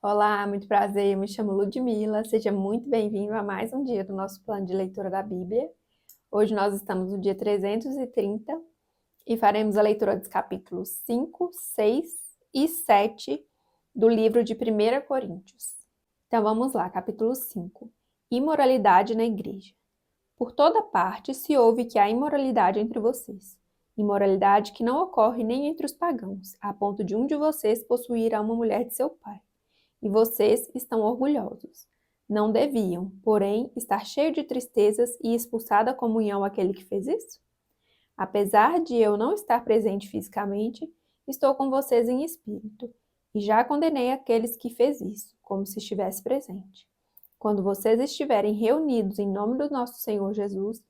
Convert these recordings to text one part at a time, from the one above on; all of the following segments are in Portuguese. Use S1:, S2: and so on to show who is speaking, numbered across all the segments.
S1: Olá, muito prazer, eu me chamo Ludmila, seja muito bem-vindo a mais um dia do nosso plano de leitura da Bíblia. Hoje nós estamos no dia 330 e faremos a leitura dos capítulos 5, 6 e 7 do livro de 1 Coríntios. Então vamos lá, capítulo 5. Imoralidade na igreja. Por toda parte se ouve que há imoralidade entre vocês. Imoralidade que não ocorre nem entre os pagãos, a ponto de um de vocês possuir a uma mulher de seu pai. E vocês estão orgulhosos. Não deviam, porém, estar cheio de tristezas e expulsar da comunhão aquele que fez isso? Apesar de eu não estar presente fisicamente, estou com vocês em espírito, e já condenei aqueles que fez isso, como se estivesse presente. Quando vocês estiverem reunidos em nome do nosso Senhor Jesus,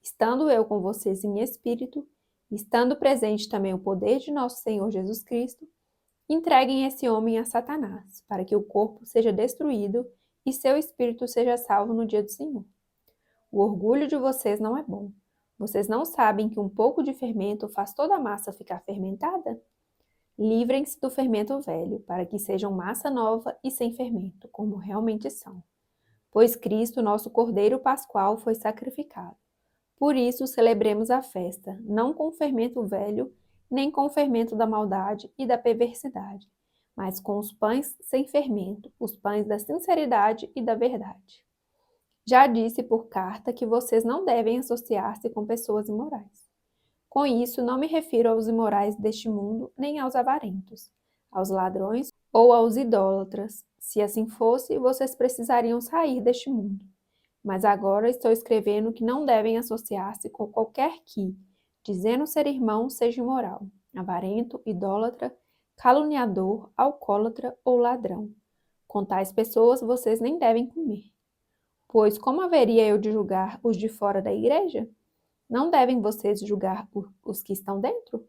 S1: estando eu com vocês em espírito, estando presente também o poder de nosso Senhor Jesus Cristo, entreguem esse homem a Satanás, para que o corpo seja destruído e seu espírito seja salvo no dia do Senhor. O orgulho de vocês não é bom. Vocês não sabem que um pouco de fermento faz toda a massa ficar fermentada? Livrem-se do fermento velho, para que sejam massa nova e sem fermento, como realmente são. Pois Cristo, nosso Cordeiro Pascual, foi sacrificado. Por isso, celebremos a festa, não com fermento velho, nem com o fermento da maldade e da perversidade, mas com os pães sem fermento, os pães da sinceridade e da verdade. Já disse por carta que vocês não devem associar-se com pessoas imorais. Com isso, não me refiro aos imorais deste mundo, nem aos avarentos, aos ladrões ou aos idólatras. Se assim fosse, vocês precisariam sair deste mundo. Mas agora estou escrevendo que não devem associar-se com qualquer que, dizendo ser irmão, seja imoral, avarento, idólatra, caluniador, alcoólatra ou ladrão. Com tais pessoas vocês nem devem comer. Pois como haveria eu de julgar os de fora da igreja? Não devem vocês julgar os que estão dentro?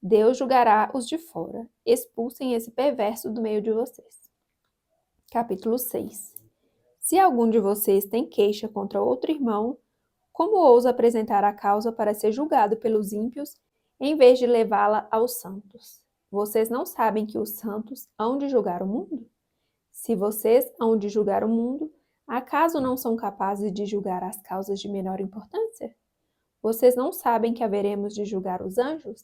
S1: Deus julgará os de fora. Expulsem esse perverso do meio de vocês. Capítulo 6. Se algum de vocês tem queixa contra outro irmão, como ousa apresentar a causa para ser julgado pelos ímpios, em vez de levá-la aos santos? Vocês não sabem que os santos hão de julgar o mundo? Se vocês hão de julgar o mundo, acaso não são capazes de julgar as causas de menor importância? Vocês não sabem que haveremos de julgar os anjos?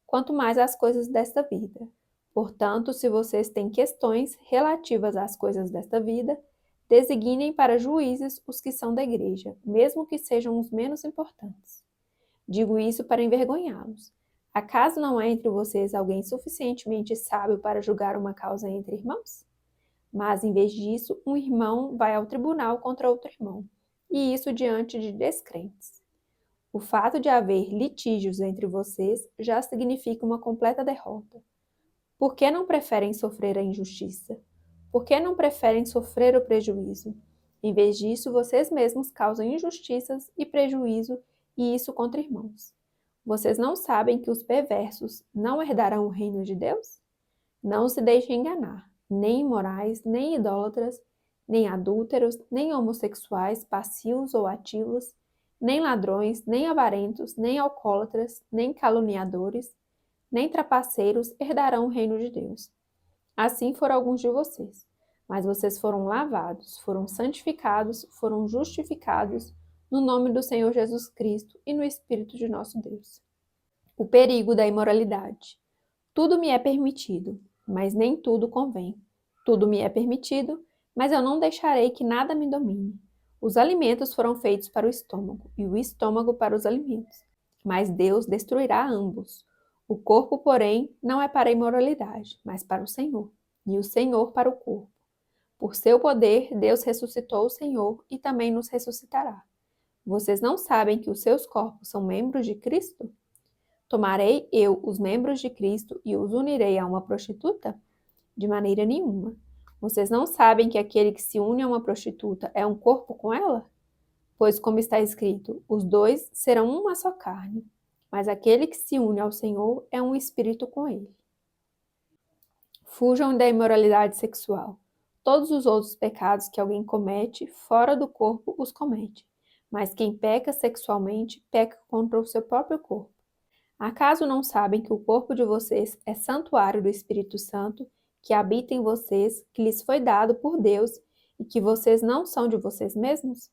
S1: Quanto mais as coisas desta vida. Portanto, se vocês têm questões relativas às coisas desta vida, designem para juízes os que são da igreja, mesmo que sejam os menos importantes. Digo isso para envergonhá-los. Acaso não há entre vocês alguém suficientemente sábio para julgar uma causa entre irmãos? Mas, em vez disso, um irmão vai ao tribunal contra outro irmão, e isso diante de descrentes. O fato de haver litígios entre vocês já significa uma completa derrota. Por que não preferem sofrer a injustiça? Por que não preferem sofrer o prejuízo? Em vez disso, vocês mesmos causam injustiças e prejuízo, e isso contra irmãos. Vocês não sabem que os perversos não herdarão o reino de Deus? Não se deixem enganar, nem imorais, nem idólatras, nem adúlteros, nem homossexuais, passivos ou ativos, nem ladrões, nem avarentos, nem alcoólatras, nem caluniadores, nem trapaceiros herdarão o reino de Deus. Assim foram alguns de vocês. Mas vocês foram lavados, foram santificados, foram justificados no nome do Senhor Jesus Cristo e no Espírito de nosso Deus. O perigo da imoralidade. Tudo me é permitido, mas nem tudo convém. Tudo me é permitido, mas eu não deixarei que nada me domine. Os alimentos foram feitos para o estômago, e o estômago para os alimentos. Mas Deus destruirá ambos. O corpo, porém, não é para a imoralidade, mas para o Senhor, e o Senhor para o corpo. Por seu poder, Deus ressuscitou o Senhor e também nos ressuscitará. Vocês não sabem que os seus corpos são membros de Cristo? Tomarei eu os membros de Cristo e os unirei a uma prostituta? De maneira nenhuma. Vocês não sabem que aquele que se une a uma prostituta é um corpo com ela? Pois, como está escrito, os dois serão uma só carne. Mas aquele que se une ao Senhor é um espírito com ele. Fujam da imoralidade sexual. Todos os outros pecados que alguém comete fora do corpo os comete. Mas quem peca sexualmente peca contra o seu próprio corpo. Acaso não sabem que o corpo de vocês é santuário do Espírito Santo que habita em vocês, que lhes foi dado por Deus e que vocês não são de vocês mesmos?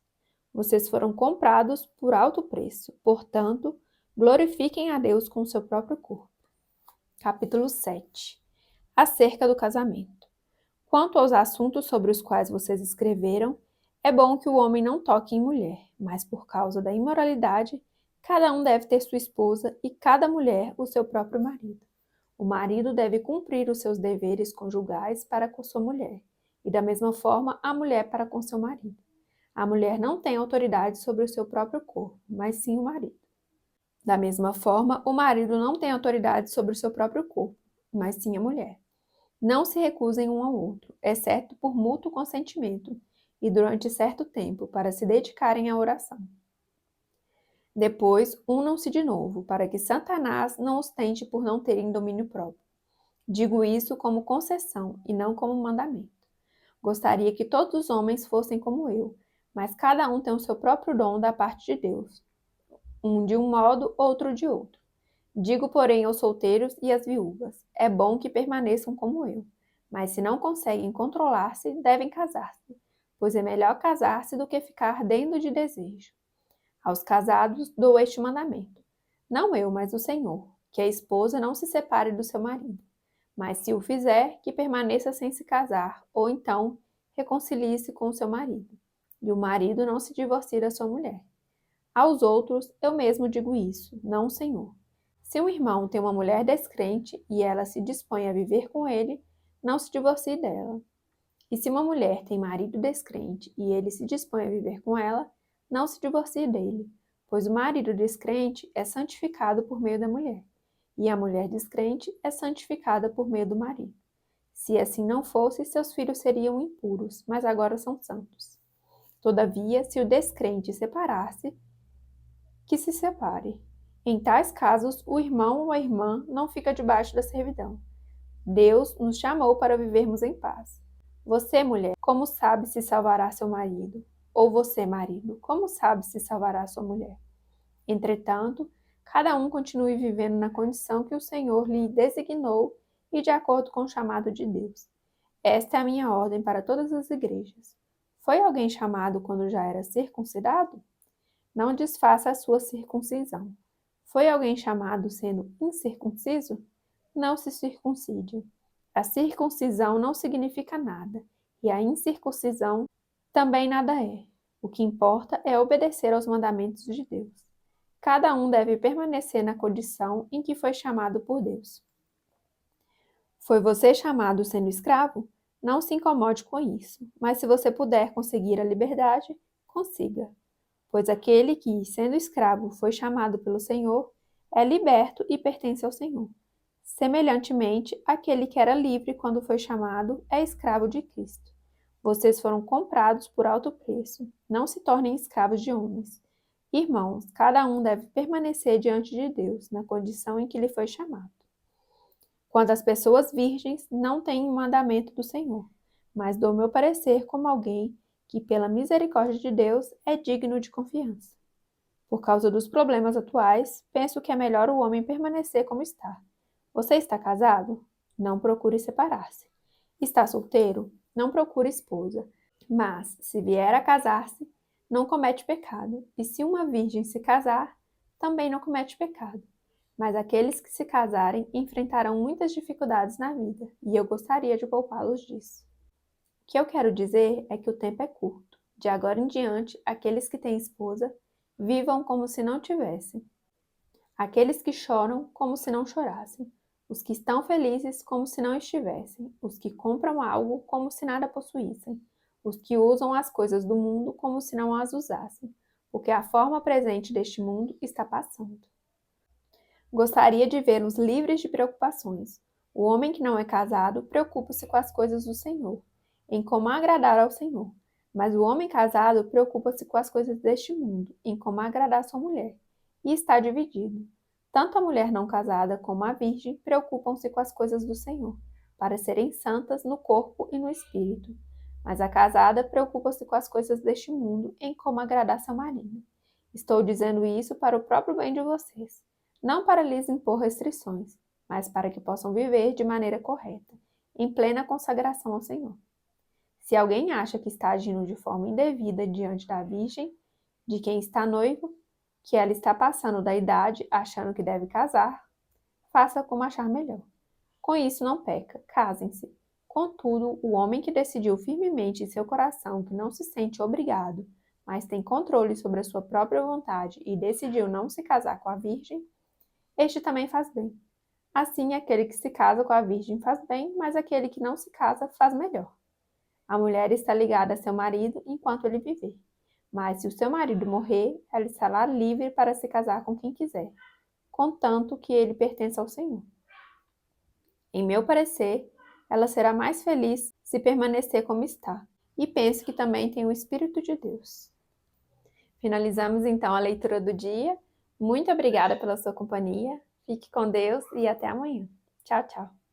S1: Vocês foram comprados por alto preço. Portanto, glorifiquem a Deus com o seu próprio corpo. Capítulo 7. Acerca do casamento. Quanto aos assuntos sobre os quais vocês escreveram, é bom que o homem não toque em mulher, mas por causa da imoralidade, cada um deve ter sua esposa e cada mulher o seu próprio marido. O marido deve cumprir os seus deveres conjugais para com sua mulher, e da mesma forma a mulher para com seu marido. A mulher não tem autoridade sobre o seu próprio corpo, mas sim o marido. Da mesma forma, o marido não tem autoridade sobre o seu próprio corpo, mas sim a mulher. Não se recusem um ao outro, exceto por mútuo consentimento, e durante certo tempo, para se dedicarem à oração. Depois, unam-se de novo, para que Satanás não os tente por não terem domínio próprio. Digo isso como concessão e não como mandamento. Gostaria que todos os homens fossem como eu, mas cada um tem o seu próprio dom da parte de Deus, um de um modo, outro de outro. Digo, porém, aos solteiros e às viúvas, é bom que permaneçam como eu, mas se não conseguem controlar-se, devem casar-se, pois é melhor casar-se do que ficar ardendo de desejo. Aos casados dou este mandamento, não eu, mas o Senhor, que a esposa não se separe do seu marido, mas se o fizer, que permaneça sem se casar, ou então reconcilie-se com o seu marido, e o marido não se divorcie da sua mulher. Aos outros, eu mesmo digo isso, não o Senhor. Se um irmão tem uma mulher descrente e ela se dispõe a viver com ele, não se divorcie dela. E se uma mulher tem marido descrente e ele se dispõe a viver com ela, não se divorcie dele, pois o marido descrente é santificado por meio da mulher, e a mulher descrente é santificada por meio do marido. Se assim não fosse, seus filhos seriam impuros, mas agora são santos. Todavia, se o descrente separar-se, que se separe. Em tais casos, o irmão ou a irmã não fica debaixo da servidão. Deus nos chamou para vivermos em paz. Você, mulher, como sabe se salvará seu marido? Ou você, marido, como sabe se salvará sua mulher? Entretanto, cada um continue vivendo na condição que o Senhor lhe designou e de acordo com o chamado de Deus. Esta é a minha ordem para todas as igrejas. Foi alguém chamado quando já era circuncidado? Não desfaça a sua circuncisão. Foi alguém chamado sendo incircunciso? Não se circuncide. A circuncisão não significa nada, e a incircuncisão também nada é. O que importa é obedecer aos mandamentos de Deus. Cada um deve permanecer na condição em que foi chamado por Deus. Foi você chamado sendo escravo? Não se incomode com isso, mas se você puder conseguir a liberdade, consiga. Pois aquele que, sendo escravo, foi chamado pelo Senhor, é liberto e pertence ao Senhor. Semelhantemente, aquele que era livre quando foi chamado é escravo de Cristo. Vocês foram comprados por alto preço. Não se tornem escravos de homens. Irmãos, cada um deve permanecer diante de Deus, na condição em que lhe foi chamado. Quanto às pessoas virgens, não tenho mandamento do Senhor, mas dou meu parecer como alguém que, pela misericórdia de Deus, é digno de confiança. Por causa dos problemas atuais, penso que é melhor o homem permanecer como está. Você está casado? Não procure separar-se. Está solteiro? Não procure esposa. Mas, se vier a casar-se, não comete pecado. E se uma virgem se casar, também não comete pecado. Mas aqueles que se casarem enfrentarão muitas dificuldades na vida, e eu gostaria de poupá-los disso. O que eu quero dizer é que o tempo é curto. De agora em diante, aqueles que têm esposa, vivam como se não tivessem. Aqueles que choram, como se não chorassem. Os que estão felizes, como se não estivessem. Os que compram algo, como se nada possuíssem. Os que usam as coisas do mundo, como se não as usassem. Porque a forma presente deste mundo está passando. Gostaria de vê-los livres de preocupações. O homem que não é casado preocupa-se com as coisas do Senhor, em como agradar ao Senhor. Mas o homem casado preocupa-se com as coisas deste mundo, em como agradar sua mulher. E está dividido. Tanto a mulher não casada como a virgem preocupam-se com as coisas do Senhor, para serem santas no corpo e no espírito. Mas a casada preocupa-se com as coisas deste mundo, em como agradar seu marido. Estou dizendo isso para o próprio bem de vocês, não para lhes impor restrições, mas para que possam viver de maneira correta, em plena consagração ao Senhor. Se alguém acha que está agindo de forma indevida diante da Virgem, de quem está noivo, que ela está passando da idade achando que deve casar, faça como achar melhor. Com isso não peca, casem-se. Contudo, o homem que decidiu firmemente em seu coração que não se sente obrigado, mas tem controle sobre a sua própria vontade e decidiu não se casar com a Virgem, este também faz bem. Assim, aquele que se casa com a Virgem faz bem, mas aquele que não se casa faz melhor. A mulher está ligada a seu marido enquanto ele viver. Mas se o seu marido morrer, ela estará livre para se casar com quem quiser, contanto que ele pertença ao Senhor. Em meu parecer, ela será mais feliz se permanecer como está, e penso que também tem o Espírito de Deus. Finalizamos então a leitura do dia. Muito obrigada pela sua companhia. Fique com Deus e até amanhã. Tchau, tchau.